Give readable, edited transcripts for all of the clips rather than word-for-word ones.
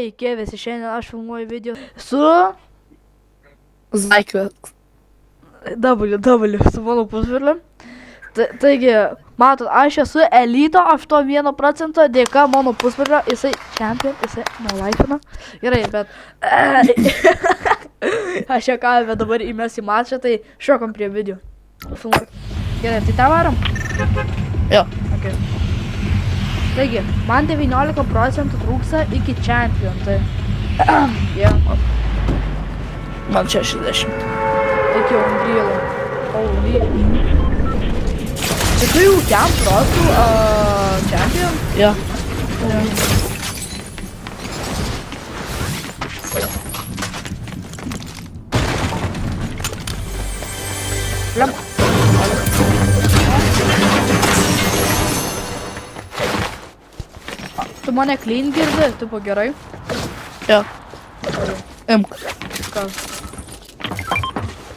Sveiki, visi šiandien aš filmuoju video su Zaikvė. W, su mano pusvirliu. Taigi, matot, aš esu elito 81% dėka mano pusvirlio, jisai champion, jisai nelaikina. Gerai, bet aš čia ką, bet dabar įmes į mačą, tai šokam prie video. Filmuoju. Gerai, tai tą varom? Jo. Okay. Taigi, man 19% trūksta iki champion, tai yeah. Man 60. Iki Unreal. Tai tu jau kiam protų champion? Jo. Lem. Tu mane clean girdi, tipo gerai? Jo. Imk. Kas?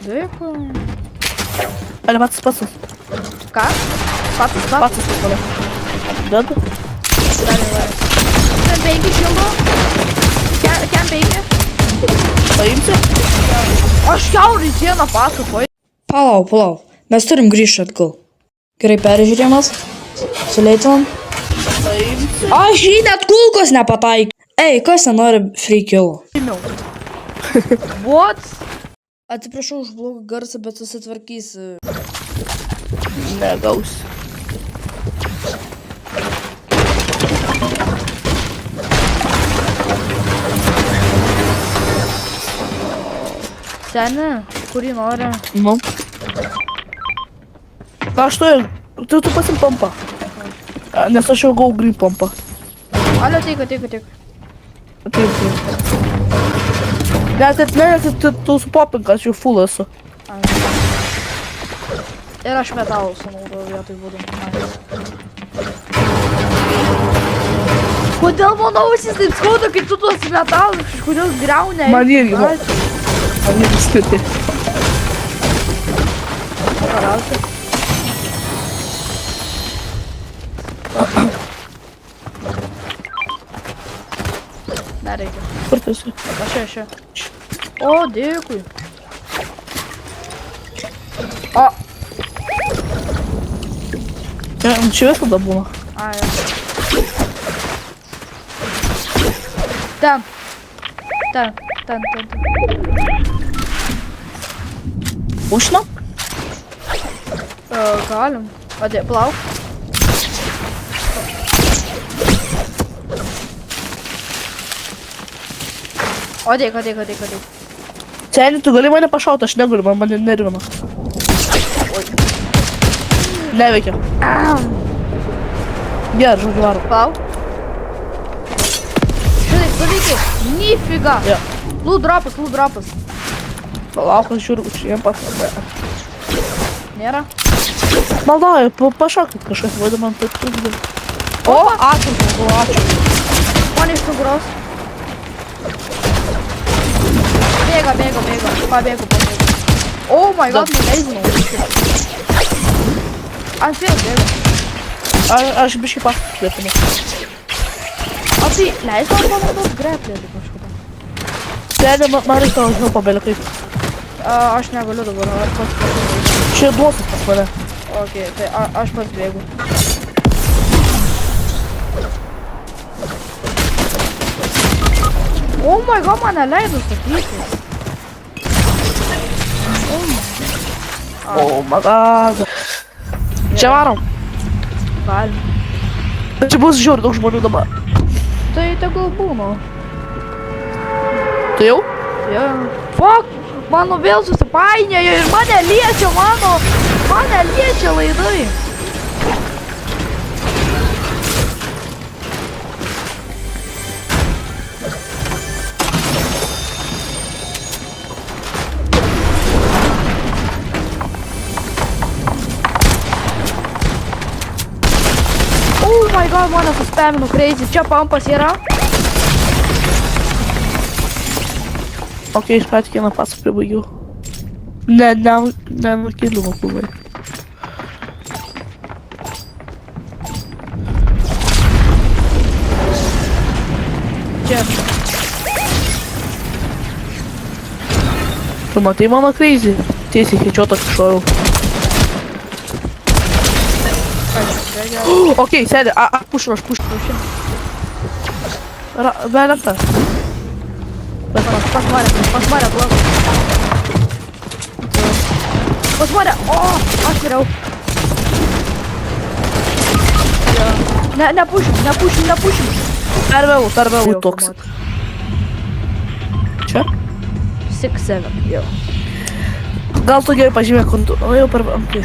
Dėkui. Ale pats. Ką? Pats? Pats pala. Dedu. Darė. Kem 5 šildo? Kem 5? Paimsi? Aš kiaurai sieną pasakoju. Palauk. Mes turim grįžti atgal. Gerai peržiūrėjimas. Suleitinam. Paimsi. Aš jį net kulkos nepataikiau. Ei, kas nenori free kill? What? Atsiprašau už blogą garsą, bet susitvarkys. Negaus. Seni, kurį nori? Nu. Aš tu pasim pompą. Nes aš jau gau green pompą. Alio, teik. Taip. Nes tu supopink, aš jau full esu. Ir aš metalų sunaudoju vietoj būdų. Kodėl mano ausis taip skauda, kai tu tuos metalus kažkodėl griauni? Man irgi, man irgi skirti. Karausi. Nereikia. Kur tu esi? Aš čia. O, dėkui. O. Čia visada būna. Ai, ja. Ten. Užnam? Galim. Adė, plauk. O, dėk. Seni, tu gali mane pašauti, aš negaliu, man mane nervina. Neveikia. Gerai, žodžiu varo. Plauk. Šitai, paveikiai. Nifiga. Jo. Loot dropas. Palauk, aš žiūriu, jiem pats. Nėra. Maldauju, pašaukit kažkas, vaida man taip trukdė. O, ačiū. Man iš nugaros. Bėga. Pabėgu. Oh my god, nuleizinau. Ant vėl bėgu. Aš biškai paskutėtume. O tai leis man panaudot greplėlį kažkada. Seni, man reikia žinau pabelikai. Aš negaliu dabar, ar pats pasibėgu. Čia duosis pas mane. Ok, tai aš pats bėgu. Oh my god, man neleido statyti. Oh my god. Čia varom. Galim. Čia bus žiūri daug žmonių dabar. Tai tegul būna. Tu jau? Jo. Fuck, mano vėl susipainiojo ir mane liečia laidai. Oh my god, mane suspamino crazy. Čia pampas yra. Ok, iš patikėną pats pribaigiau. Nenukėliu mokuvai. Čia. Tu matai mano crazy? Tiesiai headshotą šoviau. Okei, sėdi, push. Belėta. Pasmarė, blok. Pasmarė, aš geriau. Nepušim. Per vėlų toks. Čia? 6-7, jau. Gal tu gerai pažymė, kur tu... O jau per... Okay.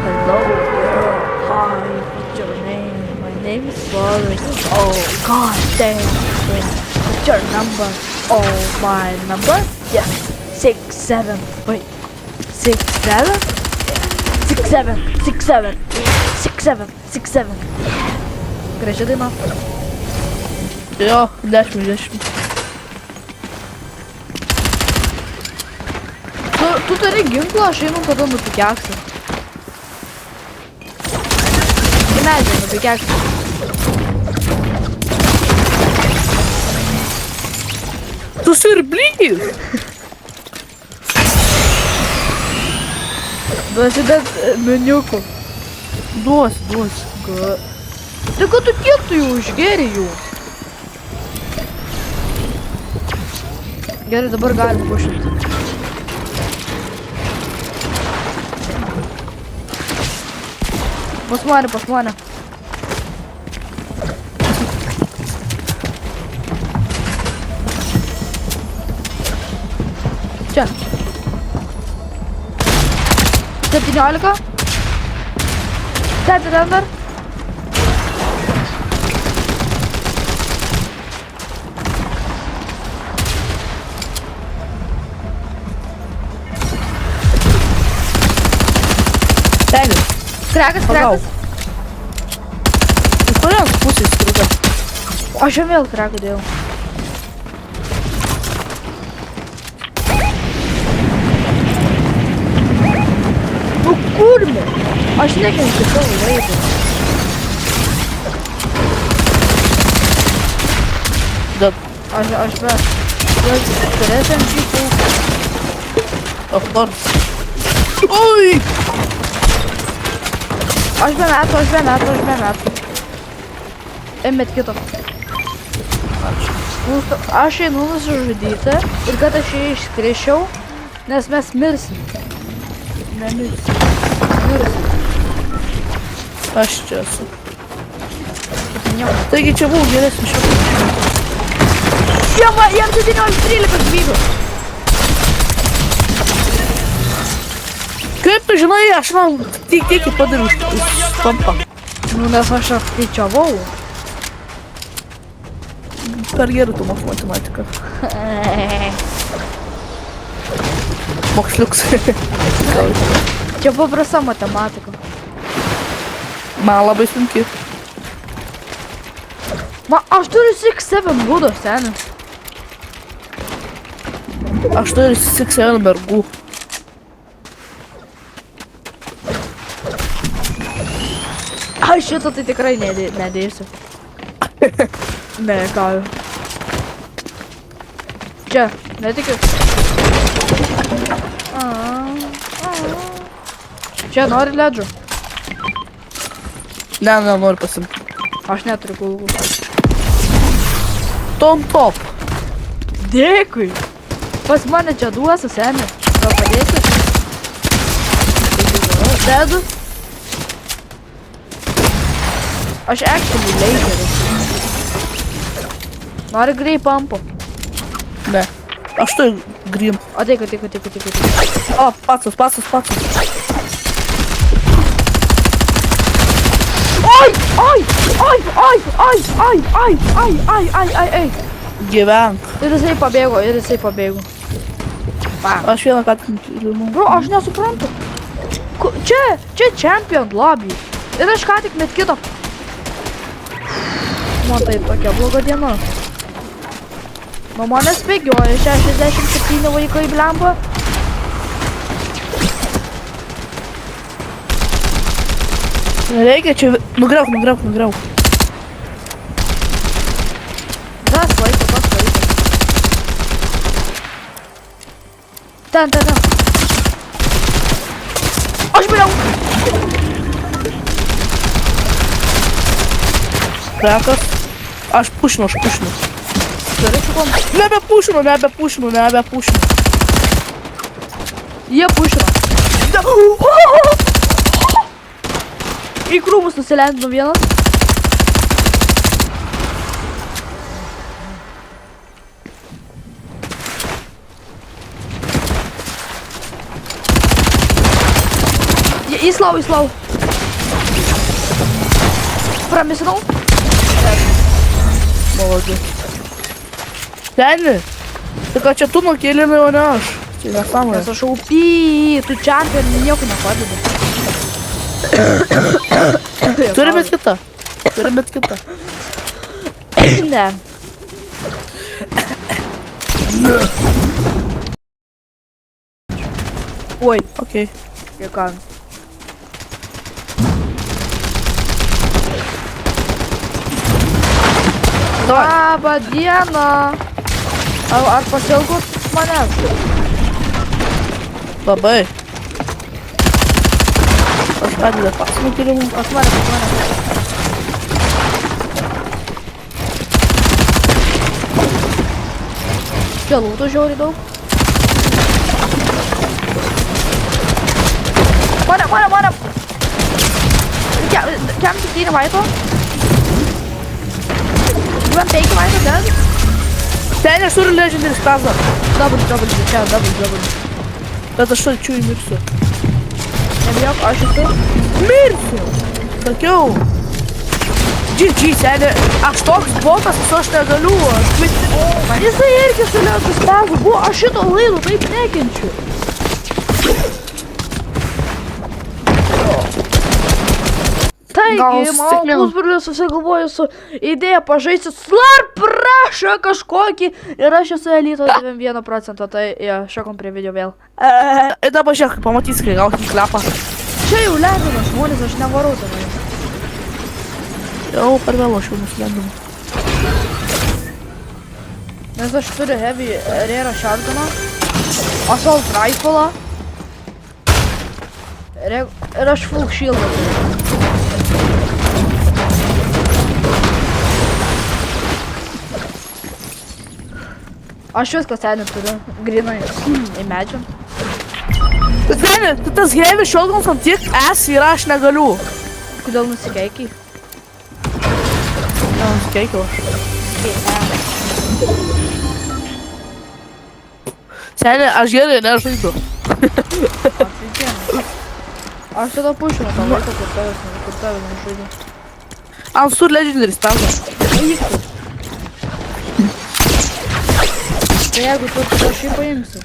Hello, girl. Hi, what's your name? My name is Boris. Oh, god damn. What's your number? Oh, my number? Yes. 6-7. Wait. 6-7? 6-7. Graži daina. Jo, 10. Tu turi ginklą, aš einu kada nupikeksiu. Į medžią nupikeksiu. Tu siurblys! Duosi bet meniukų. Duosi. Tai kad tu kiek tu jų užgeri jų? Gerai, dabar galim pušinti. Pas mane. Čia. 17. Sėdi ten dar. Sėdi. Krekas. Iš kurios pusės skrido? Aš jau vėl krekų dėjau. Nu kurmi? Aš nekenčiu savo laiko. Bet... Aš bet. Turėsim šį kulką. Of course. Oi! Aš be metų. Ėmėt kito. Aš einu nusižudyti ir kad aš jį išskrišiau, nes mes mirsim. Nemirsim. Aš čia esu. Taigi čia buvo geresnis šiandien. Jam 19-13 gyvybių. Kaip tu žinai, aš man tiek padariau stampą. Nu, nes aš apskaičiavau. Per gerai tu moki matematiką. Moksliuks. Čia paprasta matematika. Man labai sunki. Aš turiu 6-7 būdo, seni. Aš turiu 6-7 mergų. Aš šitą tai tikrai nedėsiu. Ne, ką. Čia, netikiu. Čia nori ledžų? Ne, noriu pasimti. Aš neturiu kulkų. Tom top. Dėkui. Pas mane čia duosi, seni. Gal padėsi? Dedu. Aš actually laseris. Nori grey pumpo? Ne. Aš turiu green. Ateik. O, pacas. Ai. Gyvenk. Ir jisai pabėgo. Aš vieną ką tik limu. Bro, aš nesuprantu. Čia champion lobby. Ir aš ką tik met kito. Man tai tokia bloga diena. Nuo manęs bėgioja 67 vaikai blemba. Reikia čia... Nugriauk. Tas laiko. Ten. Aš bėriau. Krakas. Aš pušinu. Turi su kom. Nebepušinu. Jie pušino. Į krūmus nusileidino vienas. Įslau. Pramisinau. Молодец. Seni. Tai ką čia tu nukėlinai, o ne aš. Čia nesąmonė. Nes aš aupy, tu čempion, nieko nepadedi. Turi bet kitą. Ne. Oi, Окей. jėga. Labą dieną. Ar pasiilgot manęs? Labai. Aš padeda pats nukėlimų. Pas mane. Čia lūtų žiauriai daug. Mane. Kem tik tyri vaito? Gyven 5 vaito, ten? Seni, aš turiu legendary spazą. Double. Bet aš šalčiu įmirsiu. Nebijok, aš esu. Mirsiu. Sakiau. GG, seni. Aš toks botas, aš negaliu. Jisai irgi su lėtų spazų buvo, aš šito laidų taip nekenčiu. Taigi, mano pusbrolis susigalvojo su idėja pažaisti Slurp Rush'ą kažkokį ir aš esu elito 91%, tai šokom prie video vėl. Dabar žiūrėk, pamatysi, kai gausim klepą. Čia jau lendino žmonės, aš nevarau tenai. Jau per vėlu aš jau nuslendinu. Nes aš turiu heavy rare shotguną, assault rifle'ą ir aš full shield'ą turiu. Aš viską seniai turiu, grinai, imagine. Seni, tas heavy shotguns ant tiek yra, aš negaliu. Kodėl nusikeikiai? Nusikeikiau aš. Seni, aš gerai nežaidu. Aš tada pušinu tą laiką, kur tavęs nežaidu. Ant sur legendary spazą. Tai jeigu tu aš jį paimsi.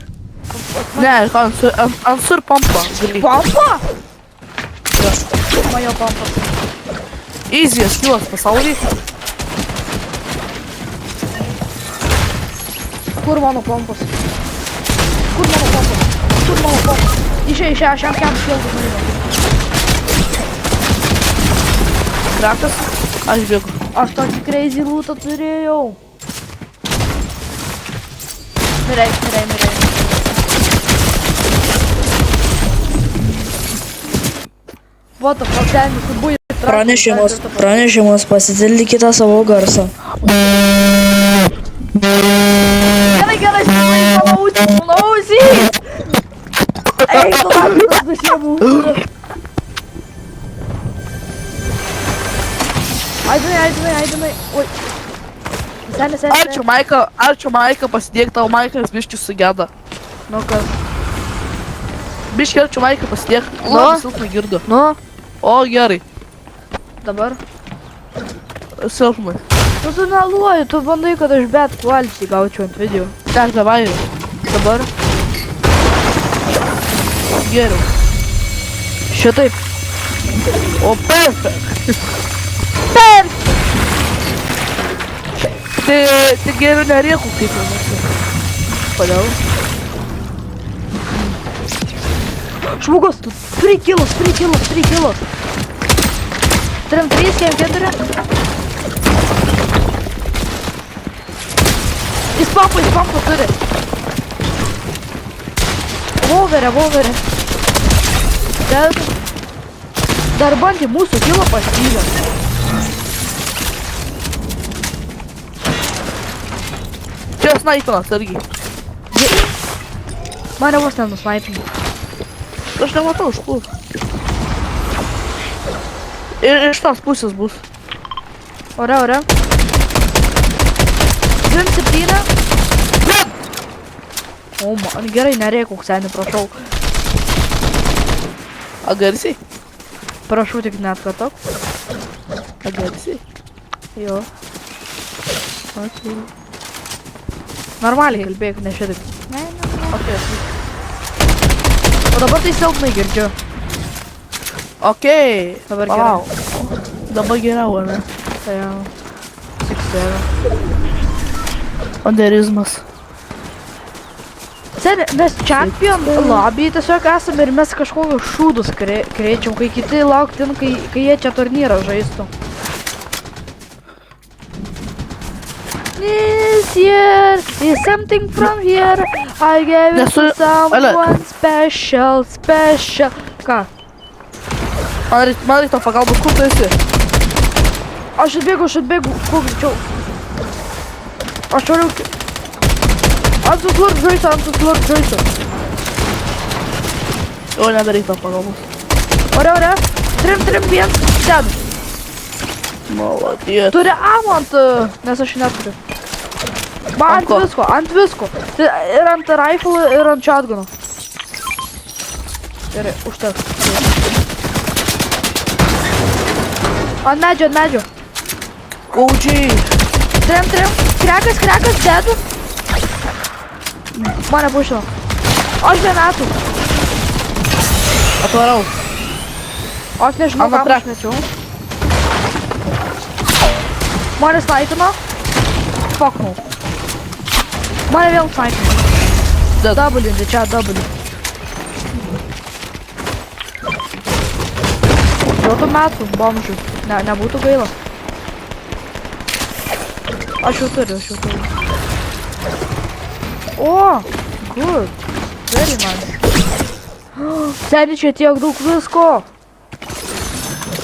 Ne, ant sur pompa. Pampa? Man jau pampas. Easy skillas pasaulį. Kur mano pampas? Išėjau, aš jam kem šildus nuėjau. Krakas, aš bėgu. Aš tokį crazy lootą turėjau. Mirei. What the fuck, ten, tu buvai Pranešimas, pasitildykite savo garsą. Gerai, klausyk! Ei, tu man tas dušėmų. Aidinai. Oi. Seni. Arčiau Maiką pasidėk, tavo Maikas biški sugeda. Nu kas? Biški arčiau Maiką pasidėk, labai silpnai girdu. Nu? O, gerai. Dabar? Silpnai. Tu meluoji, tu bandai, kad aš bet quality gaučiau ant video. Tak, davai. Dabar? Geriau. Šitaip. O, perfect. Tai geriau nerieku kaip jau nesu. Kodėl? Žmogus, 3 kilus. Turim 3, kem 4. Jis pampa turi. Revolverė. Dar bandė mūsų kilą pasivę. Čia snaipinas, argi. Mane vos nenusnaipino. Aš nematau iš kur. Ir iš tos pusės bus. Ore. 27. O, man gerai, nereik, seni, prašau. Agarsiai? Prašau, tik net kartok. Agarsiai? Jo. Normaliai kalbėk, ne šitaip. Okay. O dabar tai silpnai girdžiu. Okei. Dabar Palauk. Dabar geriau, ar ne? Tai jau. 6-7. Anderizmas. Seni, mes champion lobby tiesiog esame ir mes kažkokius šūdus kreičiam, kai kiti lauktin, kai jie čia turnyrą žaistų. Is here, is something from here, I gave it to someone special. Ką? Man reikia pagalbos, kur tu esi? Aš atbėgu, kuo greičiau. Aš noriu... Antuslurk žaisiu. O, nebereik to pagalbos. Ore. 3-1, ten. Maladėt. Turi amant, nes aš neturiu. Ant visko. Ir ant rifle, ir ant shotguno. Gerai, užteks. Ant medžio. Kaudžiai. 3. Krekas, dedu. Mane pušino. Aš vienetų. Atvarau. Aš nežinau, ką aš mečiau. Mane snaipino. Fucknau. Mane vėl snaipino. W, čia W. Duotų metų bomžų. Nebūtų gaila. Aš jau turiu. O, good. Very nice. Seni, čia tiek daug visko.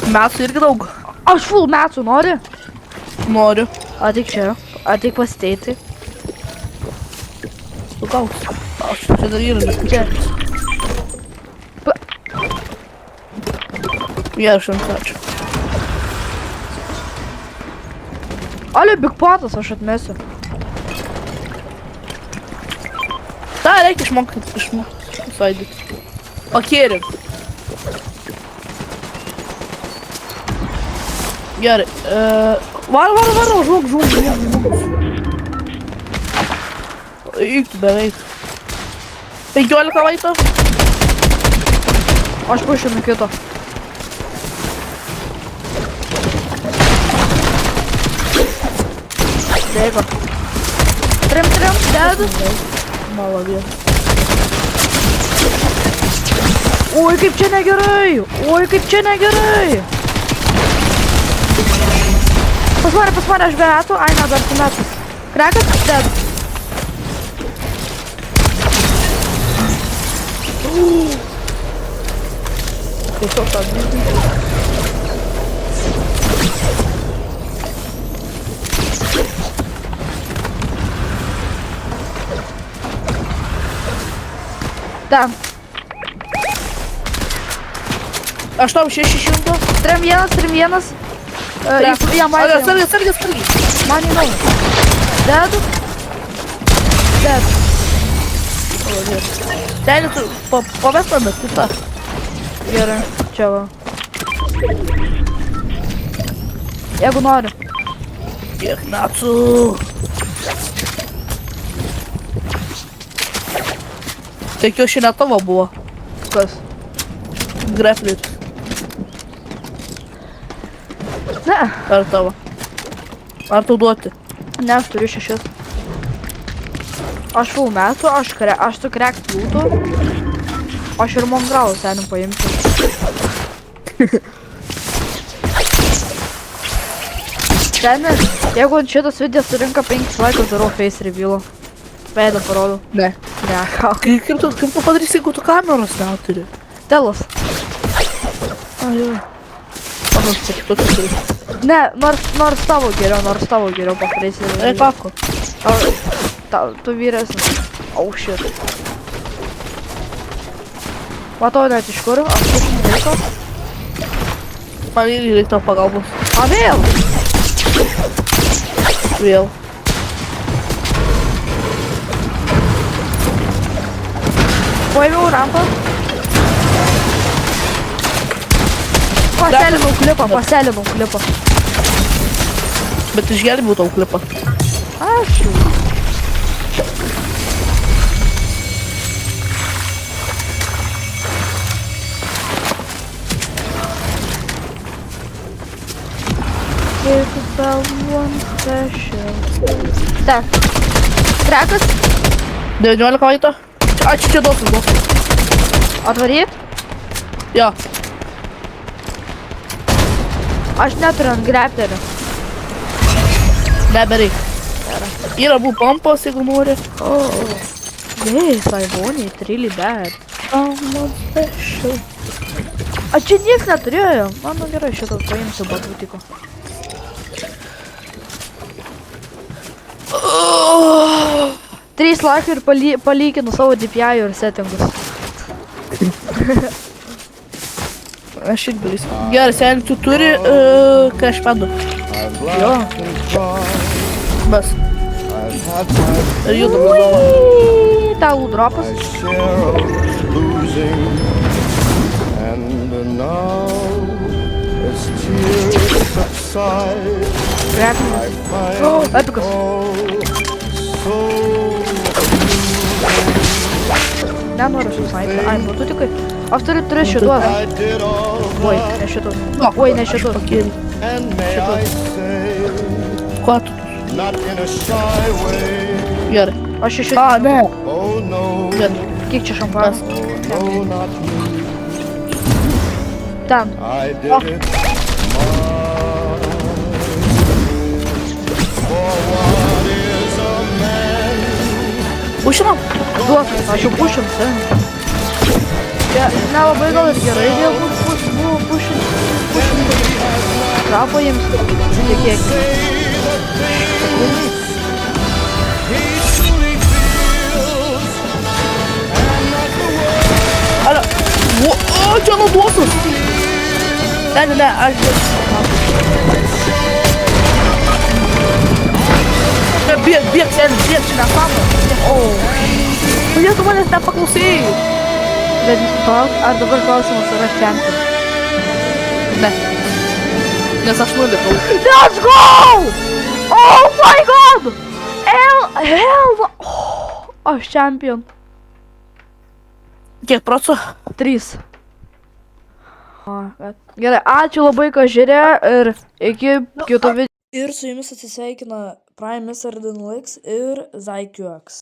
Metų irgi daug. Aš full metų nori? Noriu. Ateik čia. Ateik pasiteiti. Tu gaus. Aš čia dar įranga. Čia. Ja, aš ant ačiū. Ale, big potas aš atmesiu. Ta, reikia išmokti. Saidyti. Pakėrim. Gerai. Var, žūk. Eik, beveik. 15 laito. Aš pušinu kito. Dėko. 3, dedu. Maladėt. Oi, kaip čia negerai. Pas mane aš beretų. Ai, ne, dar tu metus. Krekas, dedu. Tiesiog tą dėdį. Ten. Aš tau 600. 3-1. Jam Sargi. Man į naują. Dedu. Ten tu pamestamės, tu tą. Gerai, čia va. Jeigu nori. Kiek metų. Tikiu, šiandien tavo buvo. Kas? Greplit. Ne. Ar tavo? Ar tu duoti? Ne, aš turiu 6. Aš full metų, aš su krekt lūtų. Aš ir mongralų senim paimsiu. Senis, jeigu šitas video surinka 5 laikus, darau face revealą. Veidą parodau. Ne. Ne, ką. Kaip tu padarysi, jeigu tu kameros neturi? Telas. Ai, jo. Mano, sakyk, tu turi. Ne, nors tavo geriau paprėsi. Ei, kako. Tu vyresnis. Oh, shit. Matau net iš kur, aš iš laiko. Man irgi reikia tavo pagalbos. A, vėl? Vėl. Paėmiau rampą. Pasėlinau klipą. Bet išgelbėjau tau klipą. Aš jau. If you felt one special. Так. Trekas. 19 vaito. A, čia dosas. Atvaryt. Jo. Aš neturiu ant grepterio. Nebereik. Yra bū pompos, jeigu nori. Yes, I want it really bad. Someone special. A čia nieks neturėjo. Mano gerai, šitą paimsiu batutiko. Trys laikai ir palyginu savo DPI ir settingus. Aš irgi dalysiu. Gerai, seniai, tu turi crashpadų. Jo. Bas. Ir judam vadovą. Tau dropas. Grepinas. Epikas. Nenoriu susnaipti. Ai, batutikai. Aš turiu šituos. Oi, ne šitus. Oi, ne šitus. Šitus. Kuo tu? Gerai. Aš iš A, ne. Gerai. Kiek čia šampanas? Ten. Pušinam? Duok, aš jau pušim, sen. Čia nelabai gal ir gerai dėl pušim. Ką paimsiu? Tikėk. Ala. O, čia naudosus. Ne, aš... Bieg, seniai, bieg, čia nesąmonė. O. Kodėl tu manęs nepaklausėjai? Bet ar dabar klausimas yra champion? Ne. Nes aš nulipau. Let's go! Oh my god! Hell! Oh, aš champion. Kiek procų? 3. Gerai, ačiū labai, kad žiūrėjo ir iki kito video. Ir su jumis atsisveikina Prime Mr. Dinlix ir ZyQX.